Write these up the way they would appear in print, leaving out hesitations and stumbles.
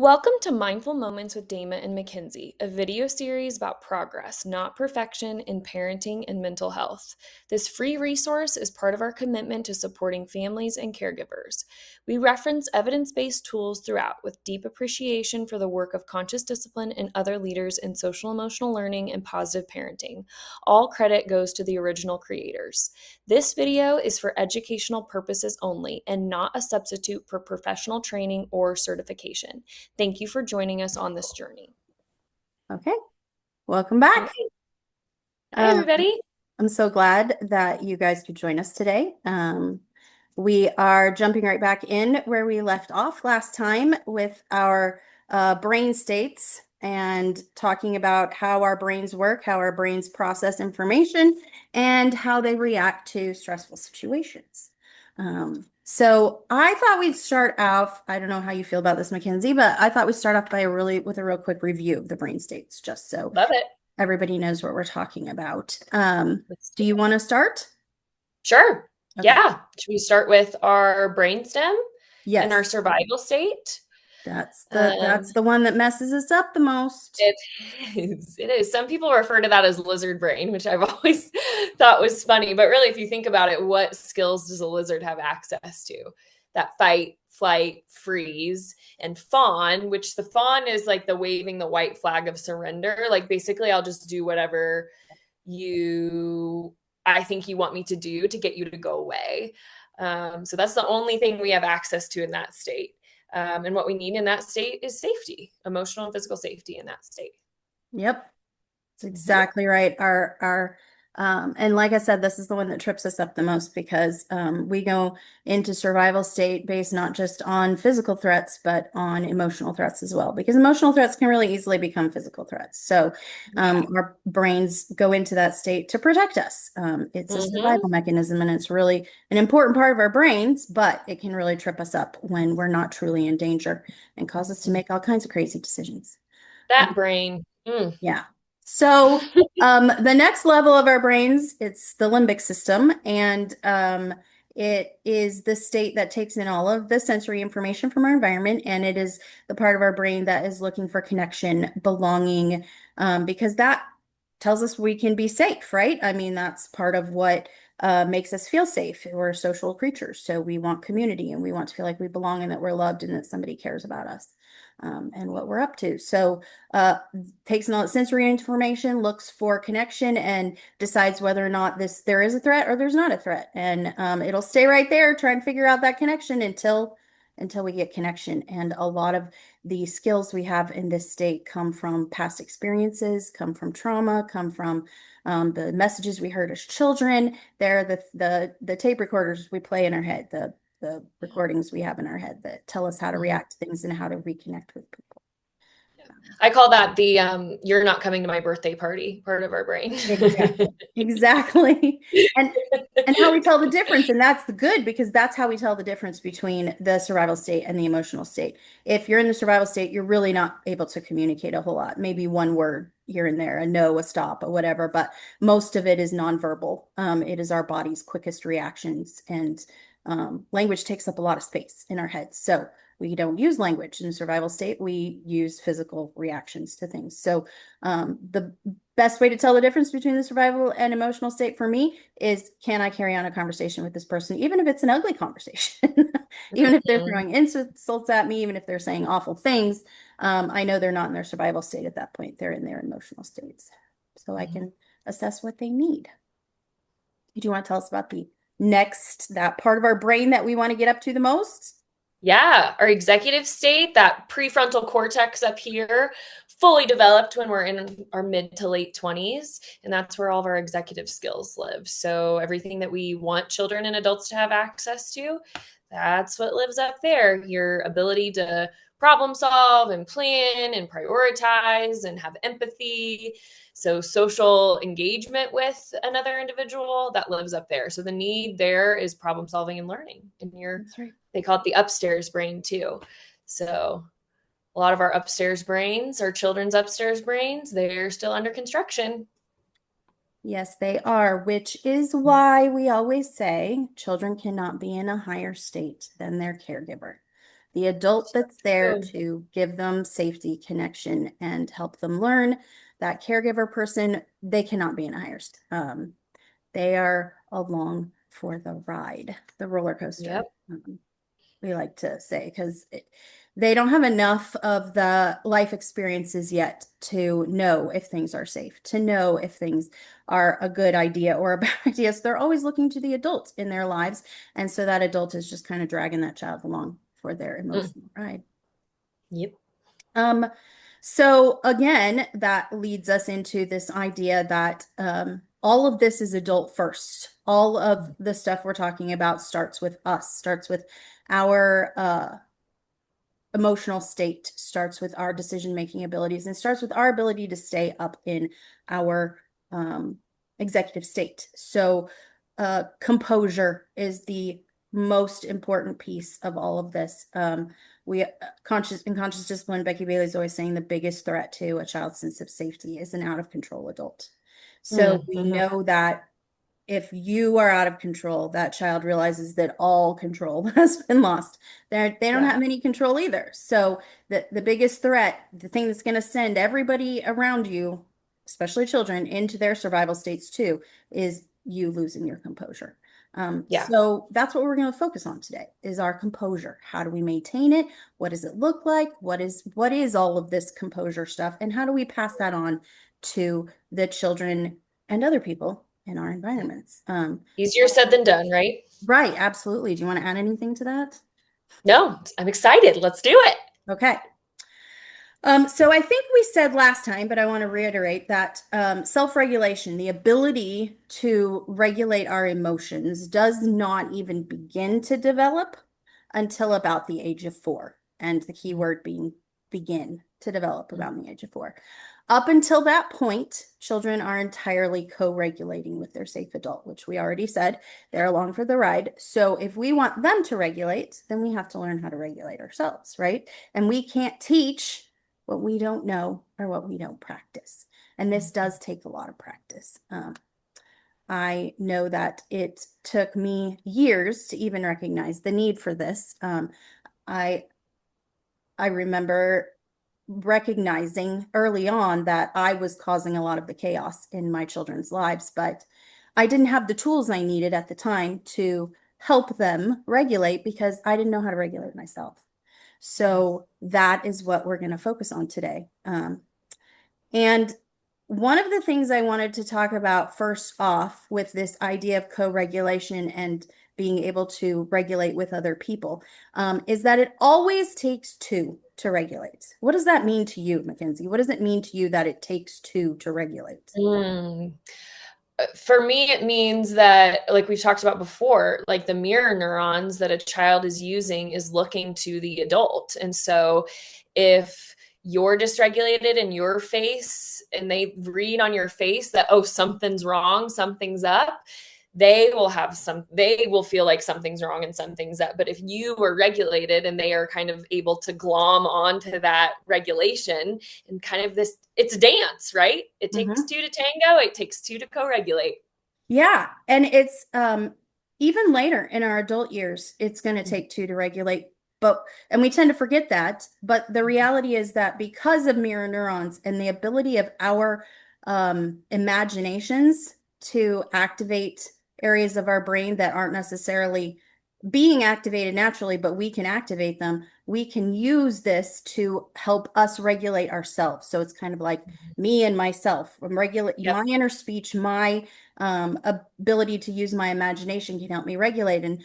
Welcome to Mindful Moments with Dama and Mackenzie, a video series about progress, not perfection, in parenting and mental health. This free resource is part of our commitment to supporting families and caregivers. We reference evidence-based tools throughout with deep appreciation for the work of conscious discipline and other leaders in social emotional learning and positive parenting. All credit goes to the original creators. This video is for educational purposes only and not a substitute for professional training or certification. Thank you for joining us on this journey. Okay, welcome back. Hi, everybody. I'm so glad that you guys could join us today. We are jumping right back in where we left off last time with our brain states and talking about how our brains work, how our brains process information, and how they react to stressful situations. So I thought we'd start off, I don't know how you feel about this, Mackenzie, but I thought we'd start off with a real quick review of the brain states, just so Love it. everybody knows what we're talking about. Let's Do do you it. want to start? Sure. Okay. Yeah. Should we start with our brainstem and our Yes. survival state? That's Um, the one that messes us up the most. it is. It is. Some people refer to that as lizard brain, which I've always thought was funny. But really, if you think about it, what skills does a lizard have access to? That fight, flight, freeze, and fawn, which the fawn is like the waving the white flag of surrender. Like basically, I'll just do whatever you I think you want me to do to get you to go away. So that's the only thing we have access to in that state. And what we need in that state is safety, emotional and physical safety in that state. Yep. That's Mhm. exactly right. And like I said, this is the one that trips us up the most because we go into survival state based not just on physical threats, but on emotional threats as well, because emotional threats can really easily become physical threats. So Yeah. our brains go into that state to protect us. It's a Hmm. survival mechanism and it's really an important part of our brains, but it can really trip us up when we're not truly in danger and cause us to make all kinds of crazy decisions. That brain. Mm. Yeah. So the next level of our brains, it's the limbic system, and it is the state that takes in all of the sensory information from our environment, and it is the part of our brain that is looking for connection, belonging, because that tells us we can be safe, right? I mean, that's part of what makes us feel safe. We're social creatures, so we want community, and we want to feel like we belong and that we're loved and that somebody cares about us and what we're up to. So takes in all that sensory information, looks for connection, and decides whether or not there is a threat or there's not a threat. And it'll stay right there, try and figure out that connection until we get connection. And a lot of the skills we have in this state come from past experiences, come from trauma, come from the messages we heard as children. They're the tape recorders we play in our head, the recordings we have in our head that tell us how to react to things and how to reconnect with people. I call that the you're not coming to my birthday party part of our brain. Exactly. Exactly. And how we tell the difference. And that's the good because that's how we tell the difference between the survival state and the emotional state. If you're in the survival state, you're really not able to communicate a whole lot. Maybe one word here and there, a no, a stop, or whatever, but most of it is nonverbal. It is our body's quickest reactions, and language takes up a lot of space in our heads. So we don't use language in survival state. We use physical reactions to things. So the best way to tell the difference between the survival and emotional state for me is, can I carry on a conversation with this person, even if it's an ugly conversation, even if they're Mhm. throwing insults at me, even if they're saying awful things. I know they're not in their survival state at that point. They're in their emotional states. So I can assess what they need. Do you want to tell us about that part of our brain that we want to get up to the most? Yeah, our executive state, that prefrontal cortex up here, fully developed when we're in our mid to late 20s. And that's where all of our executive skills live. So, everything that we want children and adults to have access to, that's what lives up there. Your ability to problem solve and plan and prioritize and have empathy. So, social engagement with another individual, that lives up there. So, the need there is problem solving and learning. And That's right. they call it the upstairs brain too. So a lot of our upstairs brains, our children's upstairs brains, they're still under construction. Yes, they are, which is why we always say children cannot be in a higher state than their caregiver. the adult that's there So, to give them safety, connection, and help them learn. That caregiver person, they cannot be in a higher. They are along for the ride, the roller coaster. yep. We like to say, because they don't have enough of the life experiences yet to know if things are safe, to know if things are a good idea or a bad idea. So they're always looking to the adult in their lives. And so that adult is just kind of dragging that child along for their Mm, emotional ride. yep. Um, so again, that leads us into this idea that all of this is adult first. All of the stuff we're talking about starts with us, starts with our emotional state, starts with our decision-making abilities, and starts with our ability to stay up in our executive state. So composure is the most important piece of all of this. We conscious in conscious discipline, Becky Bailey is always saying the biggest threat to a child's sense of safety is an out of control adult. So we Mm-hmm. know that if you are out of control, that child realizes that all control has been lost. They don't Yeah. have any control either. So the biggest threat, the thing that's going to send everybody around you, especially children, into their survival states too, is you losing your composure. Yeah. So that's what we're going to focus on today is our composure. How do we maintain it? What does it look like? What is all of this composure stuff? And how do we pass that on to the children and other people in our environments? Easier said than done, right? Right, absolutely. Do you want to add anything to that? No, I'm excited. Let's do it. Okay. So I think we said last time, but I want to reiterate that self-regulation, the ability to regulate our emotions, does not even begin to develop until about the age of 4. And the key word being begin to develop about the age of 4. Up until that point, children are entirely co-regulating with their safe adult, which we already said they're along for the ride. So if we want them to regulate, then we have to learn how to regulate ourselves, right? And we can't teach what we don't know or what we don't practice. And this does take a lot of practice. I know that it took me years to even recognize the need for this. I I remember recognizing early on that I was causing a lot of the chaos in my children's lives, but I didn't have the tools I needed at the time to help them regulate because I didn't know how to regulate myself. So that is what we're going to focus on today. And one of the things I wanted to talk about first off with this idea of co-regulation and being able to regulate with other people is that it always takes two to regulate. What does that mean to you, Mackenzie? What does it mean to you that it takes two to regulate? Mm. For me, it means that, like we've talked about before, like the mirror neurons that a child is using is looking to the adult. And so if you're dysregulated in your face and they read on your face that, oh, something's wrong, something's up, they will feel like something's wrong and something's up. But if you are regulated and they are kind of able to glom onto that regulation and kind of this, it's a dance, right? It takes Mhm. two to tango, it takes two to co-regulate. Yeah, and it's even later in our adult years, it's going to take two to regulate. But and we tend to forget that, but the reality is that because of mirror neurons and the ability of our imaginations to activate areas of our brain that aren't necessarily being activated naturally, but we can activate them. We can use this to help us regulate ourselves. So it's kind of like me and myself. I'm regulate Yep. my inner speech, my ability to use my imagination can help me regulate. And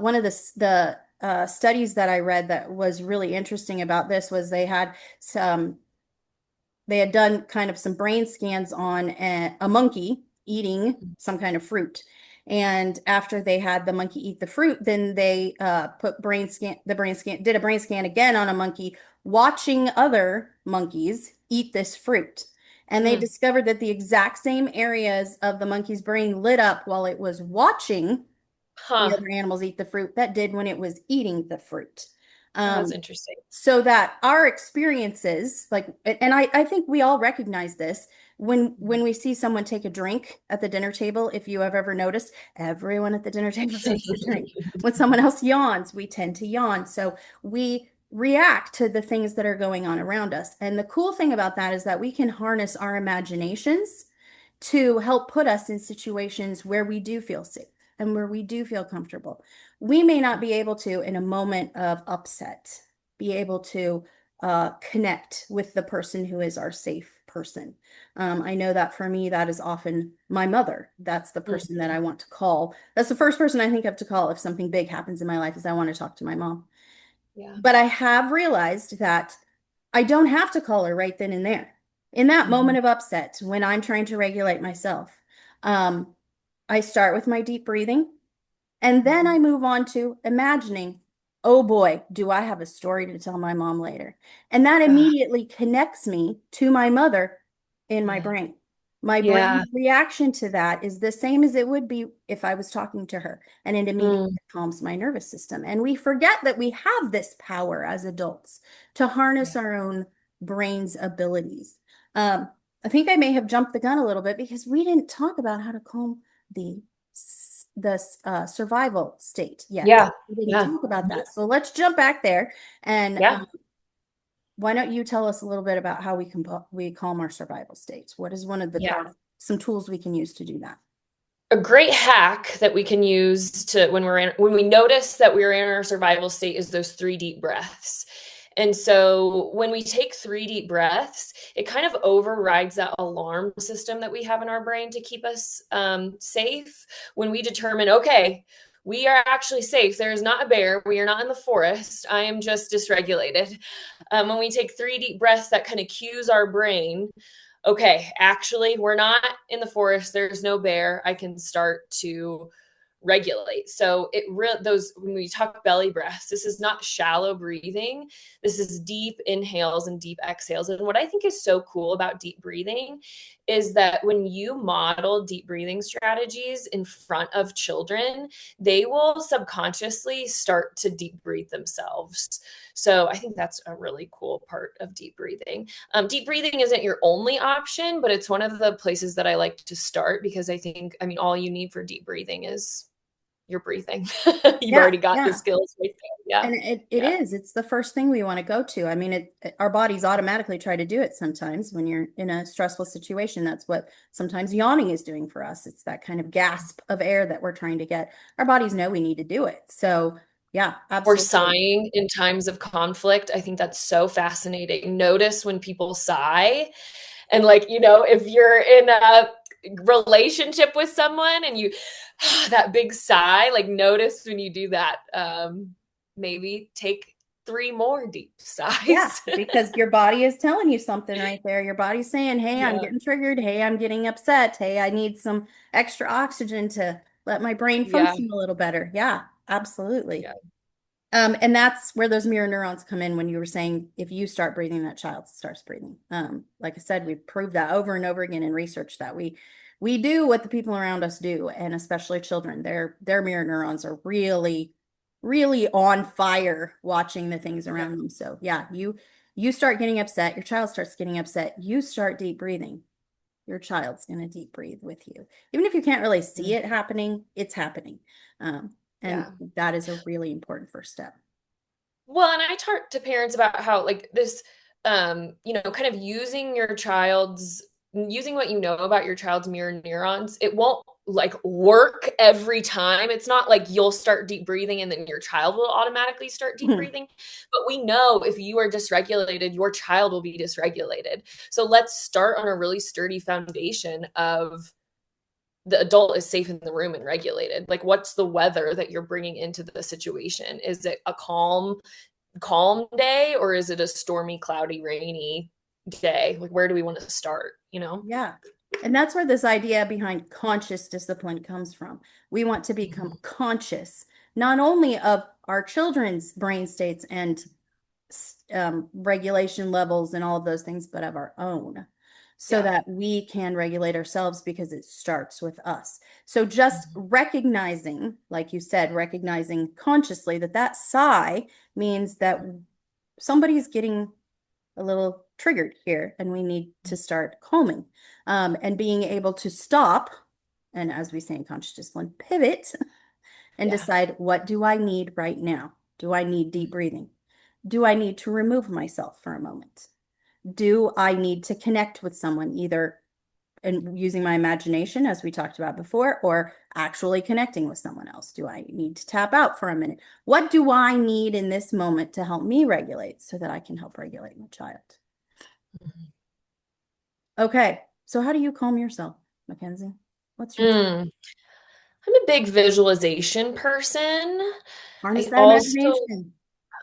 one of the studies that I read that was really interesting about this was they had done kind of some brain scans on a monkey eating some kind of fruit. And after they had the monkey eat the fruit, then they did a brain scan again on a monkey watching other monkeys eat this fruit. And they Mm. discovered that the exact same areas of the monkey's brain lit up while it was watching the Huh. other animals eat the fruit that did when it was eating the fruit. Oh, that's Um, interesting. so that our experiences, like, and I think we all recognize this when we see someone take a drink at the dinner table. If you have ever noticed, everyone at the dinner table takes a drink. When someone else yawns, we tend to yawn. So we react to the things that are going on around us. And the cool thing about that is that we can harness our imaginations to help put us in situations where we do feel safe and where we do feel comfortable. We may not be able to, in a moment of upset, be able to connect with the person who is our safe person. I know that for me, that is often my mother. That's the person that Mhm. I want to call. That's the first person I think of to call if something big happens in my life is I want to talk to my mom. Yeah. But I have realized that I don't have to call her right then and there. In that Mhm. moment of upset, when I'm trying to regulate myself, um, I start with my deep breathing. And then Mhm. I move on to imagining, oh boy, do I have a story to tell my mom later. And that Ah, immediately connects me to my mother in my yeah. brain. My Yeah. brain's reaction to that is the same as it would be if I was talking to her, and it immediately Mm. calms my nervous system. And we forget that we have this power as adults to harness Yeah. our own brain's abilities. Um, I think I may have jumped the gun a little bit because we didn't talk about how to calm the survival state yet. Yeah. We didn't Yeah. talk about Mhm. that. So let's jump back there. And Yeah. why don't you tell us a little bit about how we calm our survival states? What is one of the Yeah. some tools we can use to do that? A great hack that we can use to when we notice that we're in our survival state is those 3 deep breaths. And so when we take 3 deep breaths, it kind of overrides that alarm system that we have in our brain to keep us safe. When we determine, okay, we are actually safe. There is not a bear. We are not in the forest. I am just dysregulated. When we take 3 deep breaths, that kind of cues our brain, okay, actually, we're not in the forest. There's no bear. I can start to regulate. So those when we talk belly breaths, this is not shallow breathing. This is deep inhales and deep exhales. And what I think is so cool about deep breathing is that when you model deep breathing strategies in front of children, they will subconsciously start to deep breathe themselves. So I think that's a really cool part of deep breathing. Deep breathing isn't your only option, but it's one of the places that I like to start because I mean, all you need for deep breathing is your breathing. You've Yeah, already got the yeah. skills right there. Yeah. And it Yeah. is. It's the first thing we want to go to. I mean, our bodies automatically try to do it sometimes when you're in a stressful situation. That's what sometimes yawning is doing for us. It's that kind of gasp of air that we're trying to get. Our bodies know we need to do it. So, yeah, Or absolutely. sighing in times of conflict. I think that's so fascinating. Notice when people sigh. And like, if you're in a relationship with someone and you that big sigh, like notice when you do that. Maybe take 3 more deep Yeah, sighs. because your body is telling you something right there. Your body's saying, hey, I'm Yeah. getting triggered. Hey, I'm getting upset. Hey, I need some extra oxygen to let my brain Yeah. function a little better. Yeah, absolutely. Yeah. And that's where those mirror neurons come in when you were saying if you start breathing, that child starts breathing. Like I said, we've proved that over and over again in research that we do what the people around us do, and especially children. Their mirror neurons are really, really on fire watching the things Yeah. around them. So yeah, you start getting upset, your child starts getting upset, you start deep breathing. Your child's gonna deep breathe with you. Even if you can't really see Mm. it happening, it's happening. And Yeah. that is a really important first step. Well, and I talk to parents about how like this, kind of using what you know about your child's mirror neurons. It won't like work every time. It's not like you'll start deep breathing and then your child will automatically start deep breathing. But we know if you are dysregulated, your child will be dysregulated. So let's start on a really sturdy foundation of the adult is safe in the room and regulated. Like, what's the weather that you're bringing into the situation? Is it a calm day or is it a stormy, cloudy, rainy day? Like, where do we want to start, Yeah. And that's where this idea behind conscious discipline comes from. We want to become Mhm. conscious, not only of our children's brain states and regulation levels and all of those things, but of our own. so Yeah. that we can regulate ourselves because it starts with us. So just Mhm. recognizing, like you said, recognizing consciously that that sigh means that somebody's getting a little triggered here and we need to start calming, and being able to stop. And as we say in conscious discipline, pivot and Yeah. decide, what do I need right now? Do I need deep breathing? Do I need to remove myself for a moment? Do I need to connect with someone, either and using my imagination, as we talked about before, or actually connecting with someone else? Do I need to tap out for a minute? What do I need in this moment to help me regulate so that I can help regulate my child? Mhm. Okay, so how do you calm yourself, Mackenzie? What's your Mm. I'm a big visualization person. harness I that also imagination?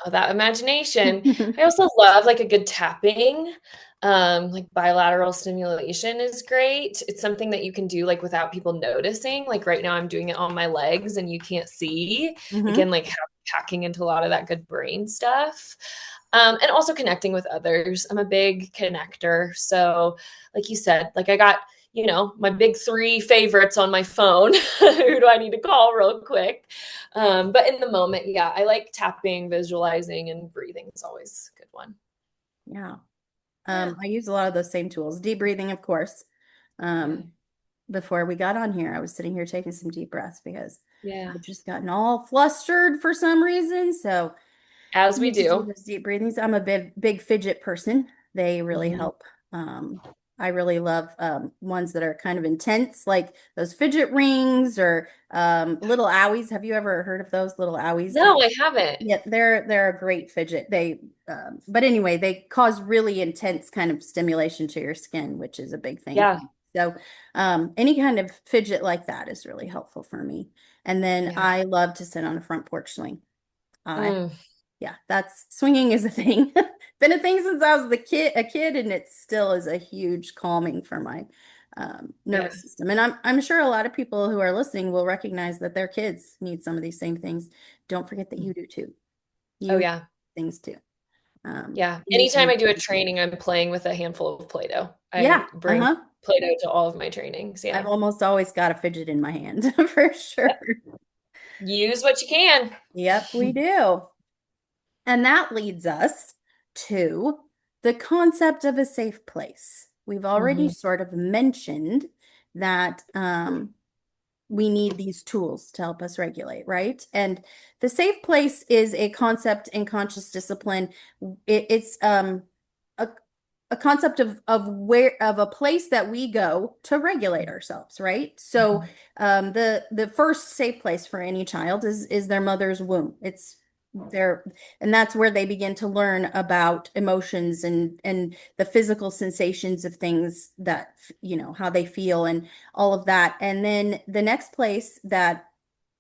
Oh, that imagination. I also love like a good tapping. Like bilateral stimulation is great. It's something that you can do like without people noticing. Like right now I'm doing it on my legs and you can't see. Again, Hmm. like hacking into a lot of that good brain stuff. And also connecting with others. I'm a big connector. So, like you said, like I got, my big three favorites on my phone. Who do I need to call real quick? But in the moment, yeah, I like tapping, visualizing, and breathing is always a good one. Yeah. Yeah. I use a lot of those same tools. Deep breathing, of course. Yeah. Um, Before we got on here, I was sitting here taking some deep breaths because Yeah. I've just gotten all flustered for some reason. So As I we need to do do. those deep breathings. I'm a big fidget person. They really Mhm. help. I really love ones that are kind of intense, like those fidget rings or little owies. Have you ever heard of those little owies? No, I haven't. Yeah, they're a great fidget. But anyway, they cause really intense kind of stimulation to your skin, which is a big thing for Yeah. me. So, any kind of fidget like that is really helpful for me. And then Yeah. I love to sit on a front porch swing. I Mm. Yeah, that's swinging is a thing. Been a thing since I was a kid, and it still is a huge calming for my Yeah. nervous system. And I'm sure a lot of people who are listening will recognize that their kids need some of these same things. Don't forget that Mm. you do too. Oh, You need yeah. things too. Yeah. You Anytime need I do a to do. training, I'm playing with a handful of Play-Doh. Yeah, I bring uh-huh. Play-Doh to all of my trainings. I've Yeah. almost always got a fidget in my hand for sure. Yep. Use what you can. Yep, we do. And that leads us to the concept of a safe place. We've already Mhm. sort of mentioned that we need these tools to help us regulate, right? And the safe place is a concept in conscious discipline. It's a, a concept of a place that we go to regulate ourselves, right? So Mhm. the first safe place for any child is their mother's womb. It's their And that's where they begin to learn about emotions and the physical sensations of things, that how they feel and all of that. And then the next place that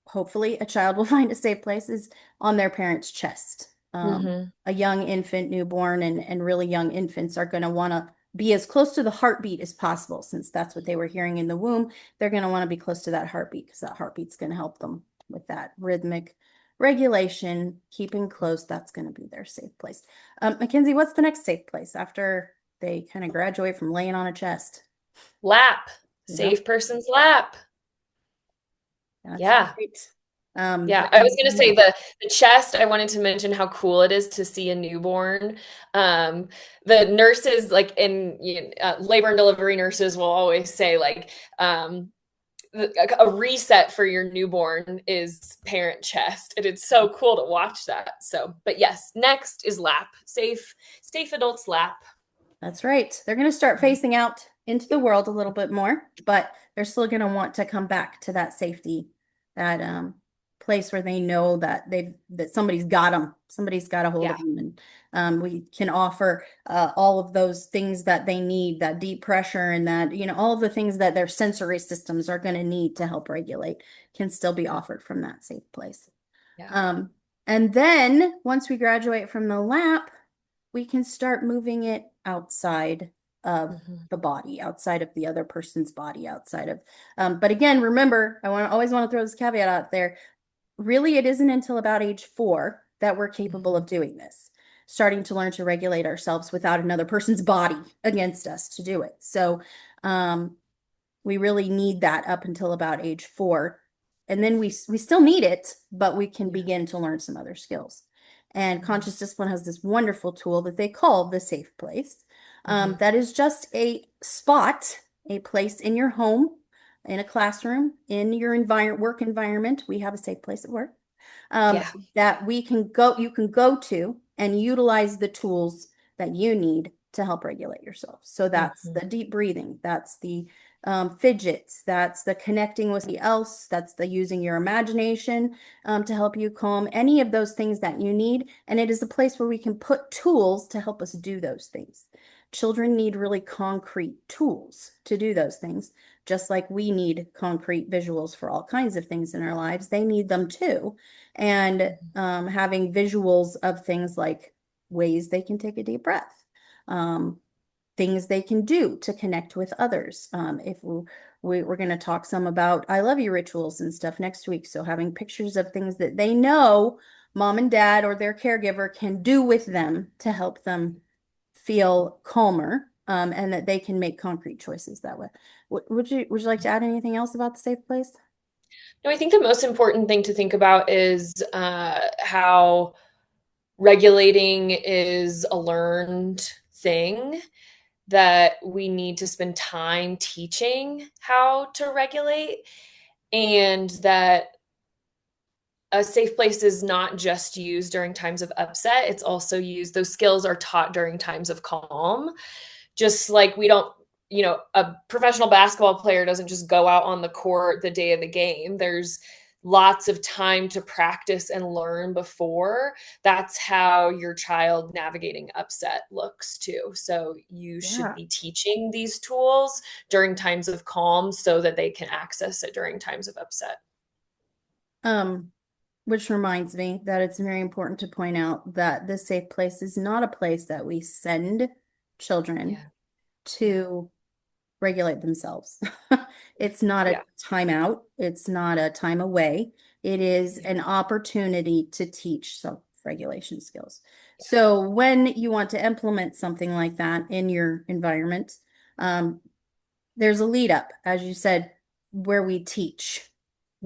hopefully a child will find a safe place is on their parent's chest. Mhm. A young infant, newborn, and really young infants are going to want to be as close to the heartbeat as possible, since that's what they were hearing in the womb. They're going to want to be close to that heartbeat because that heartbeat's going to help them with that rhythmic regulation, keeping close. That's going to be their safe place. Mackenzie, what's the next safe place after they kind of graduate from laying on a chest? Lap. Yep, Safe person's lap. that's Yeah. right. Yeah, I was gonna say the chest. I wanted to mention how cool it is to see a newborn. Um, the nurses, like labor and delivery nurses, will always say like a reset for your newborn is parent chest, and it's so cool to watch that. So, but yes, next is lap. Safe adults lap. That's right. They're going to start facing out into the world a little bit more, but they're still going to want to come back to that safety, that place where they know that somebody's got them, somebody's got a hold Yeah, of them, and we can offer all of those things that they need, that deep pressure, and that all of the things that their sensory systems are going to need to help regulate can still be offered from that safe place. yeah. Um, and then once we graduate from the lap, we can start moving it outside of Mhm. the body, outside of the other person's body, outside of, but again, remember, always want to throw this caveat out there. Really, it isn't until about age 4 that we're capable Mhm. of doing this. starting to learn to regulate ourselves without another person's body against us to do it. So, um, we really need that up until about age 4. And then we still need it, but we can Yeah. begin to learn some other skills. And Mhm. conscious discipline has this wonderful tool that they call the safe place. Mhm. That is just a spot, a place in your home, in a classroom, in your work environment. We have a safe place at work, um, Yeah. that you can go to and utilize the tools that you need to help regulate yourself. So that's Mhm. the deep breathing, that's the fidgets, that's the connecting with somebody else, that's the using your imagination to help you calm, any of those things that you need. And it is a place where we can put tools to help us do those things. Children need really concrete tools to do those things, just like we need concrete visuals for all kinds of things in our lives. They need them too. And Mhm. having visuals of things like ways they can take a deep breath, um, things they can do to connect with others. If we're going to talk some about I love you rituals and stuff next week. So having pictures of things that they know mom and dad or their caregiver can do with them to help them feel calmer, and that they can make concrete choices that way. Would you like to add anything else about the safe place? No, I think the most important thing to think about is how regulating is a learned thing that we need to spend time teaching how to regulate, and that a safe place is not just used during times of upset, it's also used, those skills are taught during times of calm. Just like we don't, a professional basketball player doesn't just go out on the court the day of the game. There's lots of time to practice and learn before. That's how your child navigating upset looks too. So you should Yeah. be teaching these tools during times of calm so that they can access it during times of upset. Um, which reminds me that it's very important to point out that this safe place is not a place that we send children Yeah. Yeah. to regulate themselves. It's not a Yeah. timeout. It's not a time away. It is Yeah. an opportunity to teach self-regulation skills. So when you want to implement something like that in your environment, um, there's a lead up, as you said, where we teach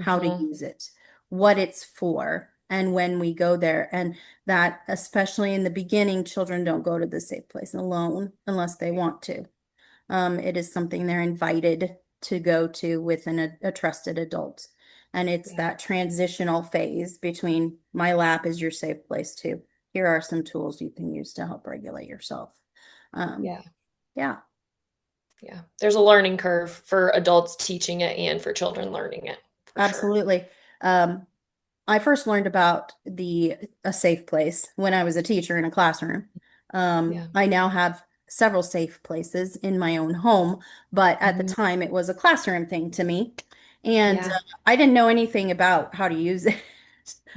how to Mhm. use it, what it's for, and when we go there. And that, especially in the beginning, children don't go to the safe place alone unless they want to. It is something they're invited to go to with a trusted adult. And it's Yeah. that transitional phase between my lap is your safe place too. Here are some tools you can use to help regulate yourself. Um, Yeah. yeah, Yeah. There's a learning curve for adults teaching it and for children learning it, for sure. absolutely. Um, I first learned about the a safe place when I was a teacher in a classroom. Yeah. I now have several safe places in my own home, but at the Mhm. time it was a classroom thing to me, and Yeah. I didn't know anything about how to use it.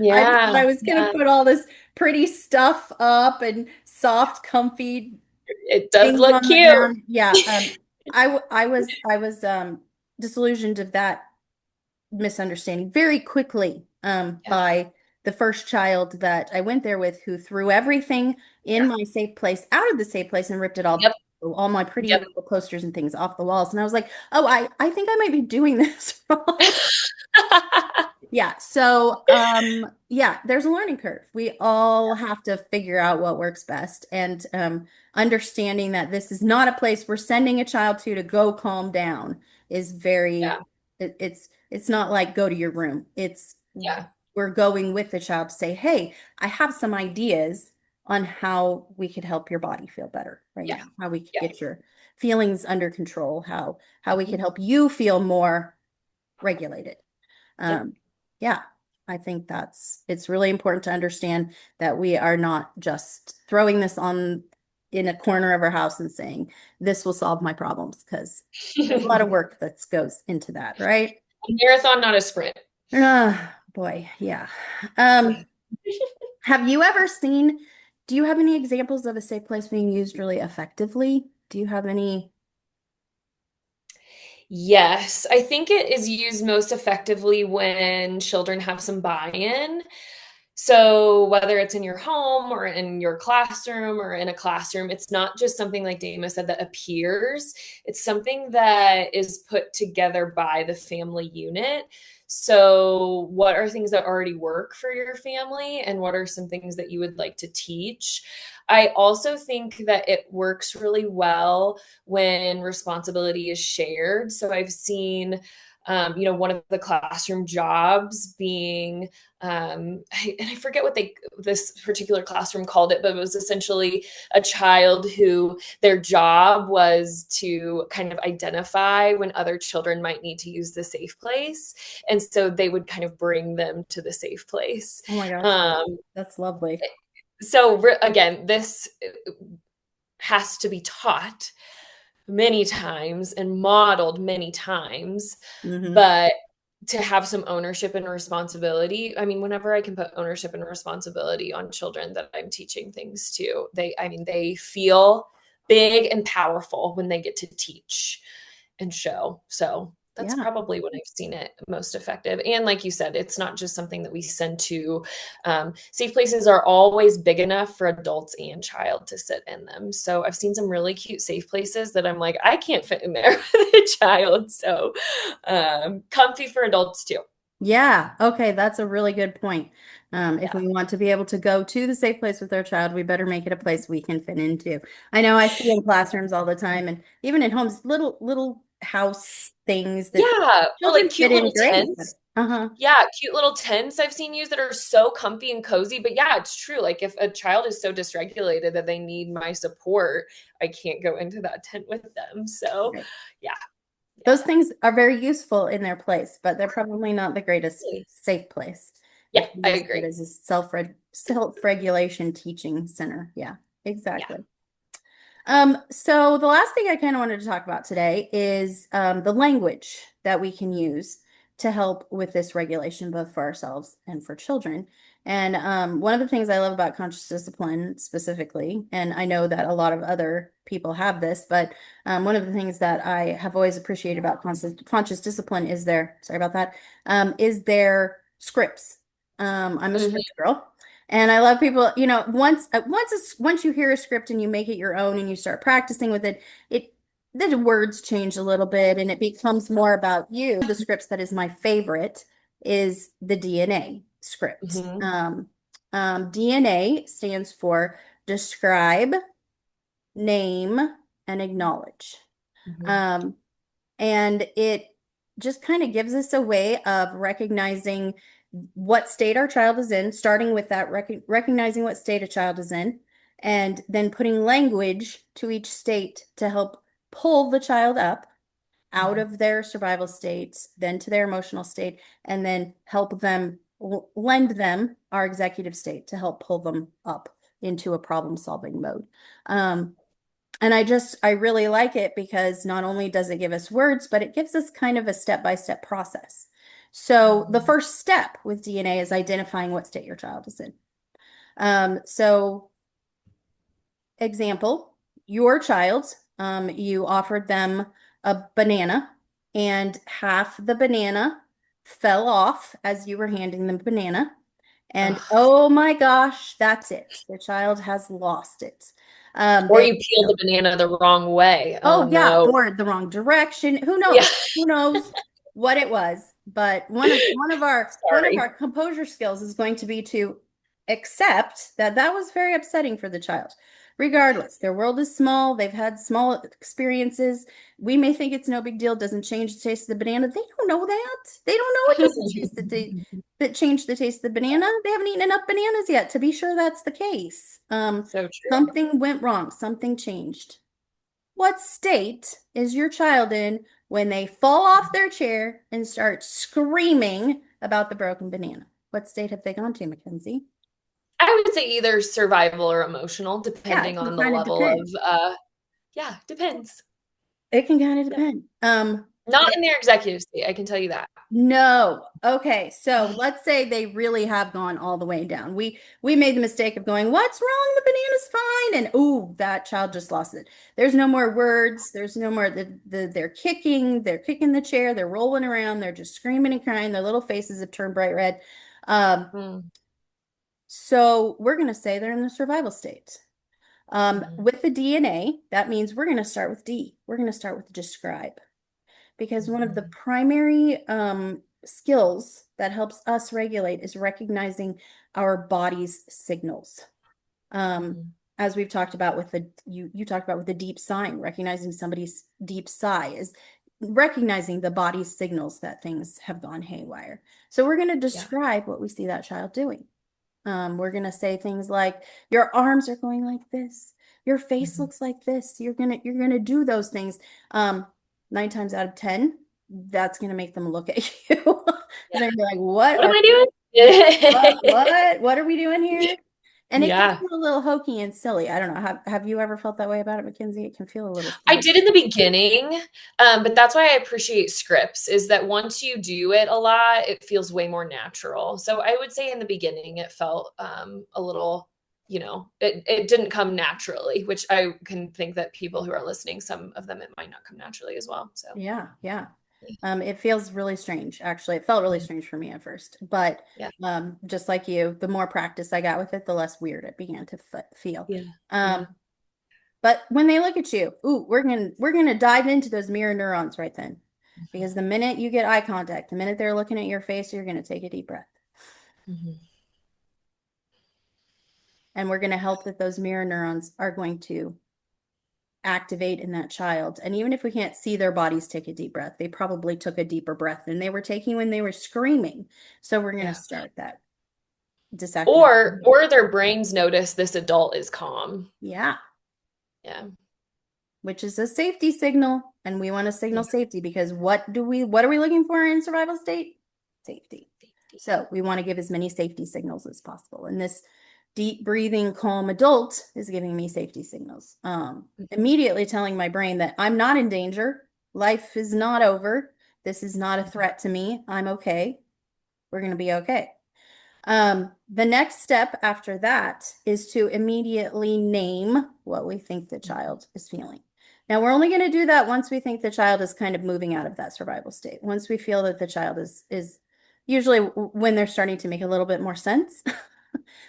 I thought I Yeah. was going to Yeah. put all this pretty stuff up and soft, comfy It does things look on the cute. ground. Yeah, I was disillusioned of that misunderstanding very quickly, Yeah. by the first child that I went there with, who threw everything in Yeah. my safe place out of the safe place and ripped it Yep. all my pretty Yep. little posters and things off the walls. And I was like, oh, I think I might be doing this wrong. Yeah. So, yeah, there's a learning curve. We all have to figure out what works best, and understanding that this is not a place we're sending a child to go calm down is Yeah. it's not like go to your room. It's Yeah. we're going with the child to say, hey, I have some ideas on how we could help your body feel better right Yeah. now, how we could Yeah. get your feelings under control, how we Mhm. could help you feel more regulated. Yep. um, yeah, I think it's really important to understand that we are not just throwing this on in a corner of our house and saying, this will solve my problems, because there's a lot of work that goes into that, right? A marathon, not a sprint. Boy, yeah. Yeah. Um, have you ever seen, do you have any examples of a safe place being used really effectively? Do you have any? Yes, I think it is used most effectively when children have some buy-in. So, whether it's in your home or in your classroom or in a classroom, it's not just something like Dama said that appears, it's something that is put together by the family unit. So, what are things that already work for your family, and what are some things that you would like to teach? I also think that it works really well when responsibility is shared. So, I've seen one of the classroom jobs being and I forget what this particular classroom called it, but it was essentially a child who their job was to kind of identify when other children might need to use the safe place, and so they would kind of bring them to the safe place. Oh my gosh, Um, that's lovely. so again, this has to be taught many times and modeled many times, Hmm. but to have some ownership and responsibility. I mean, whenever I can put ownership and responsibility on children that I'm teaching things to, they feel big and powerful when they get to teach and show. So that's Yeah. probably when I've seen it most effective. And like you said, it's not just something that we send to safe places are always big enough for adults and child to sit in them. So I've seen some really cute safe places that I'm like, I can't fit in there with a child. So comfy for adults too. Yeah. Okay. That's a really good point. If Yeah. we want to be able to go to the safe place with our child, we better make it a place we can fit into. I know I see in classrooms all the time and even in homes, little house things that Yeah. Or children like fit cute in little great. tents. Uh-huh. Yeah, cute little tents I've seen used that are so comfy and cozy. But yeah, it's true. Like if a child is so dysregulated that they need my support, I can't go into that tent with them. So Right. yeah, Those yeah. things are very useful in their place, but they're probably not the greatest Really. safe place Yeah, if you I use it agree. as a self-regulation teaching center. Yeah, Yeah. exactly. So the last thing I kind of wanted to talk about today is the language that we can use to help with this regulation, both for ourselves and for children. And one of the things I love about conscious discipline specifically, and I know that a lot of other people have this, but one of the things that I have always appreciated about conscious discipline is sorry about that, is their scripts. I'm a Mhm. script girl. And I love people, once you hear a script and you make it your own and you start practicing with it, the words change a little bit and it becomes more about you. The scripts that is my favorite is the DNA script. Mhm. DNA stands for describe, name, and acknowledge. Mhm. Um, and it just kind of gives us a way of recognizing what state our child is in, starting with that, recognizing what state a child is in, and then putting language to each state to help pull the child up out Mhm. of their survival states, then to their emotional state, and then help them lend them our executive state to help pull them up into a problem solving mode. And I really like it because not only does it give us words, but it gives us kind of a step-by-step process. So the Mhm. first step with DNA is identifying what state your child is in. So example, your child, you offered them a banana and half the banana fell off as you were handing them the banana. And Ugh. oh my gosh, that's it. The child has lost it. Or They you peel the banana the wrong way. Oh Oh yeah, no. or the wrong direction. Who Yeah. knows? Who knows what it was? But one of our Sorry. composure skills is going to be to accept that that was very upsetting for the child. Regardless, their world is small. They've had small experiences. We may think it's no big deal, doesn't change the taste of the banana. They don't know that. They don't know it doesn't change the taste of the banana. They haven't eaten enough bananas yet to be sure that's the case. So true. Something went wrong. Something changed. What state is your child in when they fall off their chair and start screaming about the broken banana? What state have they gone to, Mackenzie? I would say either survival or emotional, Yeah, depending it can on the kind of level depend. of yeah, depends. It can kind of Yep. depend. Not in their executive state, I can tell you that. No. Okay, so let's say they really have gone all the way down. We made the mistake of going, "What's wrong? The banana's fine." And ooh, that child just lost it. There's no more words. There's no more they're kicking the chair, they're rolling around, they're just screaming and crying. Their little faces have turned bright red. Um, Mm. So we're going to say they're in the survival state. Mhm. With the DNA, that means we're going to start with D. We're going to start with describe, because one of the Mhm. primary skills that helps us regulate is recognizing our body's signals. Um, Mhm. as we've talked about with you talked about with the deep sighing, recognizing somebody's deep sigh is recognizing the body's signals that things have gone haywire. So we're going to Yeah. describe what we see that child doing. We're gonna say things like, your arms are going like this, your face Mhm. looks like this. You're gonna do those things. Um, 9 times out of 10, that's gonna make them look at you. Yeah. They're gonna be like, what What am are I doing? what are we doing here? And it can Yeah. feel a little hokey and silly. I don't know. Have you ever felt that way about it, Mackenzie? It can feel a little I silly. did in the beginning, but that's why I appreciate scripts, is that once you do it a lot, it feels way more natural. So I would say in the beginning, it felt a little, it didn't come naturally, which I can think that people who are listening, some of them, it might not come naturally as well. So Yeah, yeah. It feels really strange, actually. It felt really yeah, strange for me at first, but yeah, just like you, the more practice I got with it, the less weird it began to feel. yeah, yeah. Um, but when they look at you, ooh, we're gonna dive into those mirror neurons right then, because the minute you get eye contact, the minute they're looking at your face, you're gonna take a deep breath, Mhm. and we're gonna help that those mirror neurons are going to activate in that child. And even if we can't see their bodies take a deep breath, they probably took a deeper breath than they were taking when they were screaming. So we're going to Yeah. start that disactivate. Or their brains notice this adult is calm. Yeah, Yeah. which is a safety signal. And we want to signal Yeah. safety because what are we looking for in survival state? Safety. So we want to give as many safety signals as possible. And this deep breathing, calm adult is giving me safety signals. Immediately telling my brain that I'm not in danger. Life is not over. This is not a threat to me. I'm okay. We're going to be okay. The next step after that is to immediately name what we think the child is feeling. Now, we're only going to do that once we think the child is kind of moving out of that survival state. Once we feel that the child is usually when they're starting to make a little bit more sense.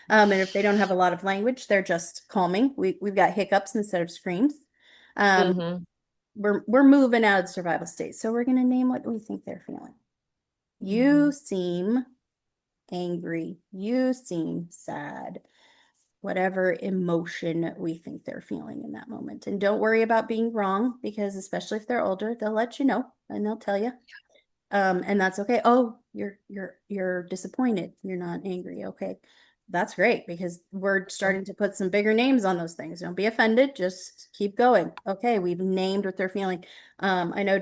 And if they don't have a lot of language, they're just calming. We've got hiccups instead of screams. Um, Mm-hmm. we're moving out of the survival state. So we're going to name what we think they're feeling. You Mm-hmm. seem angry. You seem sad. Whatever emotion we think they're feeling in that moment. And don't worry about being wrong, because especially if they're older, they'll let you know and they'll tell you. And that's okay. Oh, you're disappointed. You're not angry. Okay. That's great, because we're starting to put some bigger names on those things. Don't be offended. Just keep going. Okay, we've named what they're feeling. I know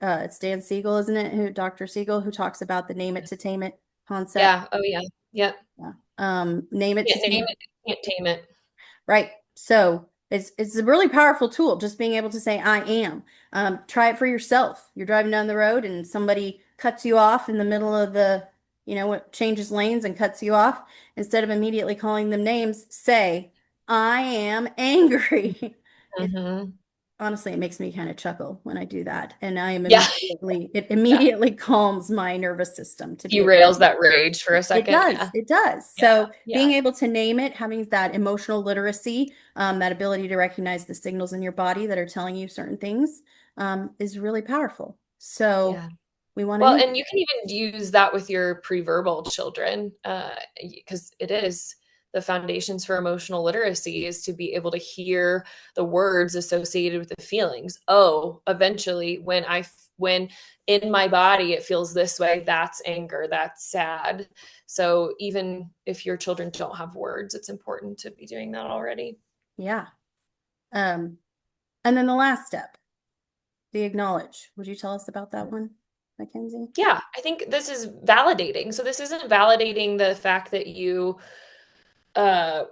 it's Dan Siegel, isn't it? Who Dr. Siegel, who talks about the name it to tame it concept. Yeah. Oh, yeah. Yeah. Yeah. Name it to Can't name tame. it, can't tame it. Right. So it's a really powerful tool, just being able to say I am. Try it for yourself. You're driving down the road and somebody cuts you off in the middle of what changes lanes and cuts you off. Instead of immediately calling them names, say, I am angry. It Mm-hmm. honestly, it makes me kind of chuckle when I do that. And Yeah. it Yeah. immediately calms my nervous system to be able Derails that rage for a it second. does. Yeah. It does. Yeah. So Yeah. being able to name it, having that emotional literacy, that ability to recognize the signals in your body that are telling you certain things, is really powerful. So Yeah. we want to Well, name and you can even use that with your pre-verbal children, because it is the foundations for emotional literacy is to be able to hear the words associated with the feelings. Oh, eventually, when in my body it feels this way, that's anger, that's sad. So even if your children don't have words, it's important to be doing that already. yeah. Um, and then the last step, the acknowledge. Would you tell us about that one, Mackenzie? Yeah, I think this is validating. So this isn't validating the fact that you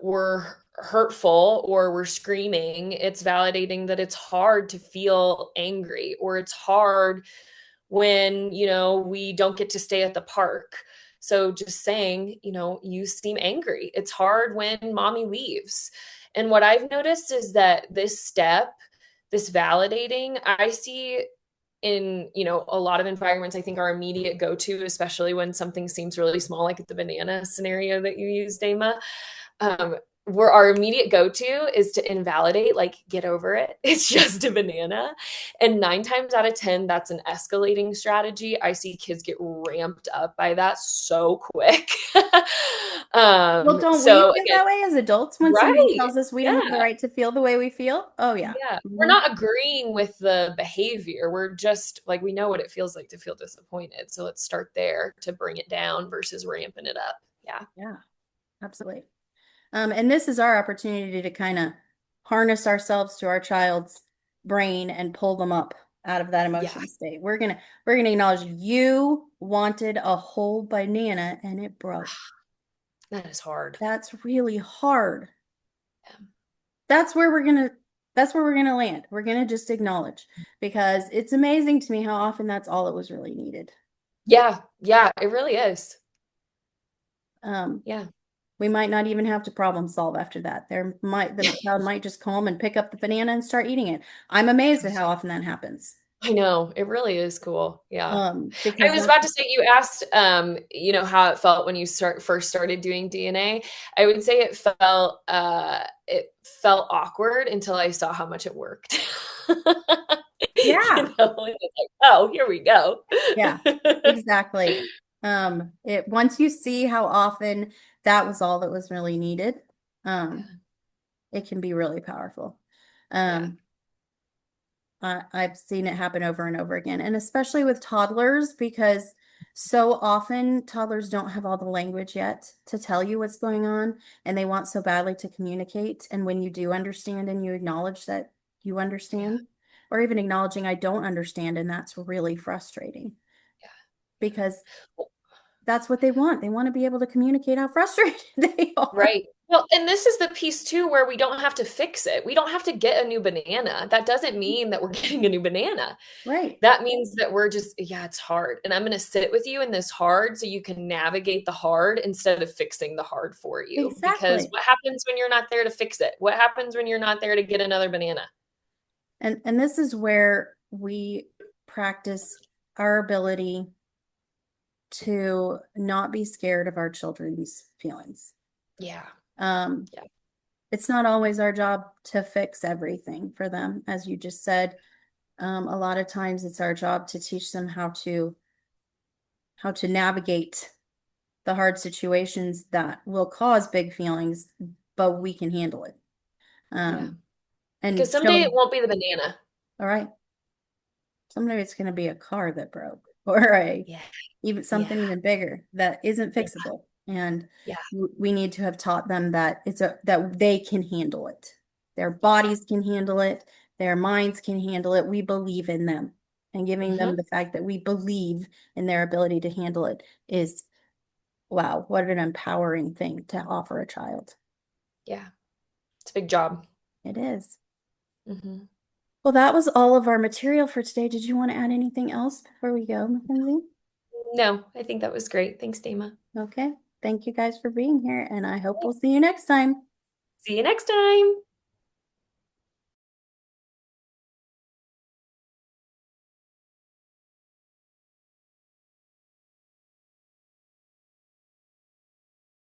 were hurtful or were screaming. It's validating that it's hard to feel angry, or it's hard when, we don't get to stay at the park. So just saying, you seem angry. It's hard when mommy leaves. And what I've noticed is that this step, this validating, I see in, a lot of environments, I think our immediate go-to, especially when something seems really small, like the banana scenario that you used, Dama, um, where our immediate go-to is to invalidate, like, get over it. It's just a banana. And 9 times out of 10, that's an escalating strategy. I see kids get ramped up by that so quick. Well, don't we So feel again, that way as adults when somebody right. tells us we don't have the Yeah. right to feel the way we feel? Oh, yeah. Yeah. We're Mhm. not agreeing with the behavior. We're just like, we know what it feels like to feel disappointed. So let's start there to bring it down versus ramping it up. Yeah. Yeah, absolutely. And this is our opportunity to kind of harness ourselves to our child's brain and pull them up out of that Yeah. emotion state. We're gonna acknowledge you wanted a whole banana and it broke. That is hard. That's really hard. Yeah. That's where we're gonna that's where we're gonna land. We're gonna just acknowledge because it's amazing to me how often that's all it was really needed. Yeah. Yeah. It really is. Um, Yeah. we might not even have to problem solve after that. The child might just come and pick up the banana and start eating it. I'm amazed at how often that happens. I know. It really is cool. Yeah. I Because was that's about to say, you asked, how it felt when you first started doing DNA. I would say it felt awkward until I saw how much it worked. yeah, And it's like, oh, here we go. yeah, exactly. It once you see how often that was all that was really needed, um, Yeah. it can be really powerful. Yeah. Um, I've seen it happen over and over again, and especially with toddlers, because so often toddlers don't have all the language yet to tell you what's going on, and they want so badly to communicate. And when you do understand and you acknowledge that you Yeah. understand, or even acknowledging I don't understand, and that's really frustrating Yeah. because Yeah. that's what they want. They want to be able to communicate how frustrated they are. Right. Well, and this is the piece too where we don't have to fix it. We don't have to get a new banana. That doesn't mean that we're getting a new banana. Right. That means that we're just, yeah, it's hard. And I'm going to sit with you in this hard so you can navigate the hard instead of fixing the hard for you. Because Exactly. what happens when you're not there to fix it? What happens when you're not there to get another banana? And this is where we practice our ability to not be scared of our children's feelings. Yeah. Um, Yeah. it's not always our job to fix everything for them, as you just said. A lot of times it's our job to teach them how to navigate the hard situations that will cause big feelings, but we can handle it. Yeah. Um, Because and someday it show, won't be the banana. all right, someday it's going to be a car that broke or a Yeah. even Yeah. something even bigger that isn't Yeah. fixable. And Yeah. we need to have taught them that that they can handle it. Their bodies can handle it. Their minds can handle it. We believe in them. And giving them Hmm. the fact that we believe in their ability to handle it is, wow, what an empowering thing to offer a child. Yeah. It's a big job. It is. Hmm. Well, that was all of our material for today. Did you want to add anything else before we go, Mackenzie? No, I think that was great. Thanks, Dama. Okay. Thank you guys for being here, and I hope we'll see you next time. See you next time.